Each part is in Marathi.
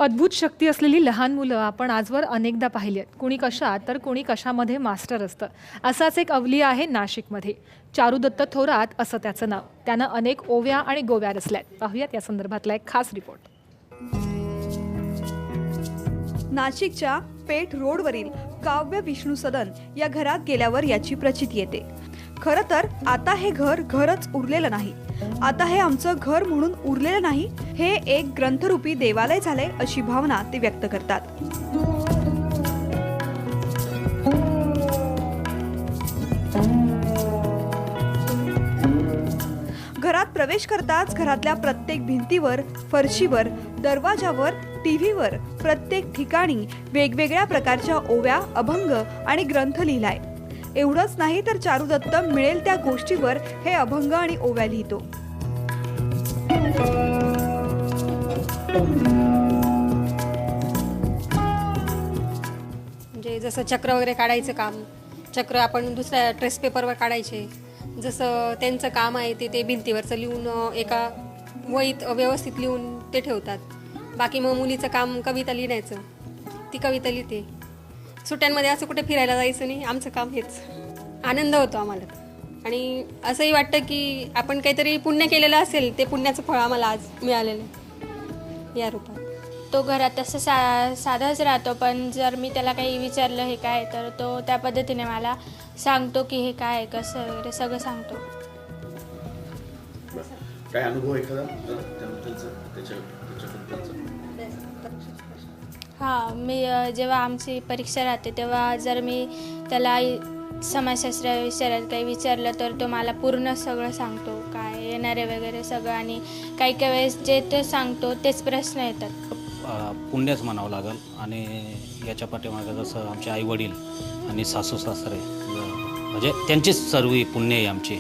अद्भुत शक्ती असलेली लहान मुलं आपण आजवर अनेकदा पाहिली आहेत. कुणी कशात तर कुणी कशामध्ये मास्टर असतं. असाच एक अवली आहे नाशिकमध्ये. चारुदत्त थोरात असं त्याचं नाव. त्यानं अनेक ओव्या आणि गोव्या रचल्यात. पाहूयात या संदर्भातला एक खास रिपोर्ट. नाशिकच्या पेठ रोडवरील काव्य विष्णू सदन या घरात गेल्यावर याची प्रचिती येते. खरं तर आता हे घर घरच उरलेलं नाही. आता हे आमचं घर म्हणून उरलेलं नाही, हे एक ग्रंथरूपी देवालय झालंय अशी भावना ते व्यक्त करतात. घरात प्रवेश करताच घरातल्या प्रत्येक भिंतीवर, फरशीवर, दरवाजावर, टीव्हीवर प्रत्येक ठिकाणी वेगवेगळ्या प्रकारच्या ओव्या, अभंग आणि ग्रंथ लिहिलाय. एवढंच नाही तर चारुदत्त मिळेल त्या गोष्टीवर हे अभंग आणि ओव्या लिहितो. म्हणजे जसं चक्र वगैरे काढायचं काम, चक्र आपण दुसऱ्या ट्रेस पेपरवर काढायचे. जसं त्यांचं काम आहे ते भिंतीवरचं लिहून एका वहीत व्यवस्थित लिहून ते ठेवतात. बाकी मग मुलीचं काम कविता लिहिण्याचं, ती कविता लिहिते. सुट्ट्यांमध्ये असं कुठे फिरायला जायचं नाही, आमचं काम हेच. आनंद होतो आम्हाला आणि असंही वाटतं की आपण काहीतरी पुण्य केलेलं असेल, ते पुण्याचं फळ आम्हाला आज मिळालेलं आहे या रूपात. तो घरात तसं साधाच राहतो, पण जर मी त्याला काही विचारलं हे काय, तर तो त्या पद्धतीने मला सांगतो की हे काय, कसं वगैरे सगळं सांगतो. काय अनुभव एखादा हां, मी जेव्हा आमची परीक्षा राहते तेव्हा जर मी त्याला समाजशास्त्र विषयात काही विचारलं तर तो मला पूर्ण सगळं सांगतो, काय येणारे वगैरे सगळं. आणि काही काही वेळेस जे ते सांगतो तेच प्रश्न येतात. पुण्यच म्हणावं लागेल. आणि याच्या पाठीमागं जसं आमचे आईवडील आणि सासू सासरे म्हणजे त्यांचीच सर्व पुण्य आहे आमची.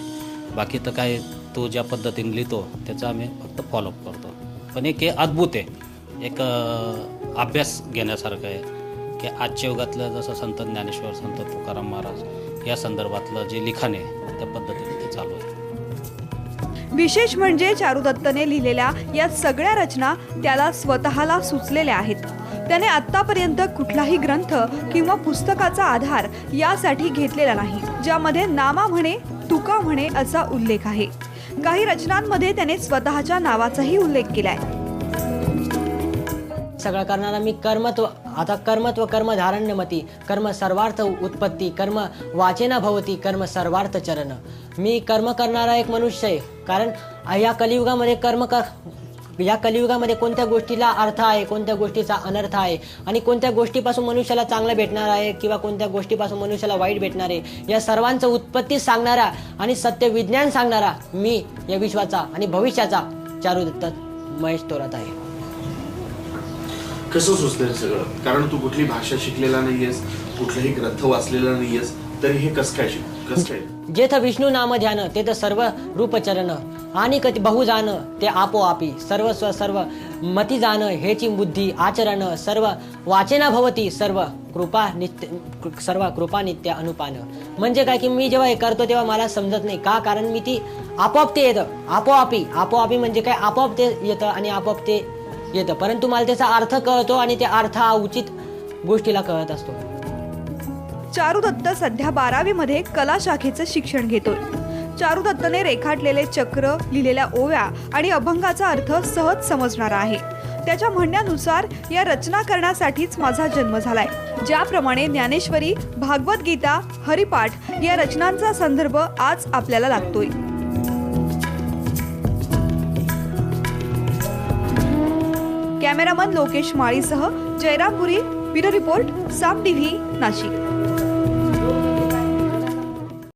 बाकी तर काय तो ज्या पद्धतीने लिहितो त्याचा आम्ही फक्त फॉलोअप करतो. पण एक हे अद्भुत आहे, एक अभ्यास घेण्यासारखं आहे की आजच्या युगातलं जसं संत ज्ञानेश्वर, संत तुकाराम महाराज या संदर्भातलं जे लिखाण आहे त्या पद्धतीने ते चालू आहे. विशेष म्हणजे चारुदत्तने लिहिलेल्या या सगळ्या रचना त्याला स्वतःला सुचलेल्या आहेत. त्याने आतापर्यंत कुठलाही ग्रंथ किंवा पुस्तकाचा आधार यासाठी घेतलेला नाही, ज्यामध्ये नामा म्हणे, तुका म्हणे असा उल्लेख आहे. काही रचनांमध्ये त्याने स्वतःच्या नावाचाही उल्लेख केलाय. सगळं करणारा मी कर्मत्व, आता कर्मत्व कर्मधारण्यमती, कर्म सर्वार्थ उत्पत्ती, कर्म वाचेना भवती, कर्म सर्वार्थ चरण. मी कर्म करणारा एक मनुष्य आहे. कारण या कलियुगामध्ये कोणत्या गोष्टीला अर्थ आहे, कोणत्या गोष्टीचा अनर्थ आहे आणि कोणत्या गोष्टीपासून मनुष्याला चांगलं भेटणार आहे किंवा कोणत्या गोष्टीपासून मनुष्याला वाईट भेटणार आहे, या सर्वांचं उत्पत्ती सांगणारा आणि सत्य विज्ञान सांगणारा मी या विश्वाचा आणि भविष्याचा चारुदत्त महेश थोरात आहे. कसं सुचलं सगळं? कारण तू कुठली भाषा शिकलेला नाहीयेस, कुठलाही ग्रंथ वाचलेला नाहीयेस, तरी हे कसं काय? जेथ विष्णू नाम ध्यान तेथ सर्व रूप चरण, आणि कति बहु जाण ते आपोआपी, सर्वस्व सर्व मती जाण हेची बुद्धी आचरण, सर्व वाचेना भवती, सर्व कृपा नित्य अनुपान. म्हणजे काय की मी जेव्हा हे करतो तेव्हा मला समजत नाही का, कारण मी ती आपोआप ते येतं. आपोआपी म्हणजे काय, आपोआप ते येतं आणि आपोआप ते येतं. परंतु मला त्याचा अर्थ कळतो आणि ते अर्थ उचित गोष्टीला कळत असतो. चारुदत्त सध्या 12वी मध्ये कला शाखेचं शिक्षण घेतोय. चारुदत्तने रेखाटलेले चक्र, लिहिलेल्या ओव्या आणि अभंगाचा अर्थ सहज समजणारा आहे. त्याच्या म्हणण्यानुसार या रचना करण्यासाठीच माझा जन्म झालाय. ज्याप्रमाणे ज्ञानेश्वरी, भागवत गीता, हरिपाठ या रचनांचा संदर्भ आज आपल्याला लागतोय. कॅमेरामन लोकेश माळीसह जयराम पुरी, ब्युरो रिपोर्ट, साम टीव्ही, नाशिक.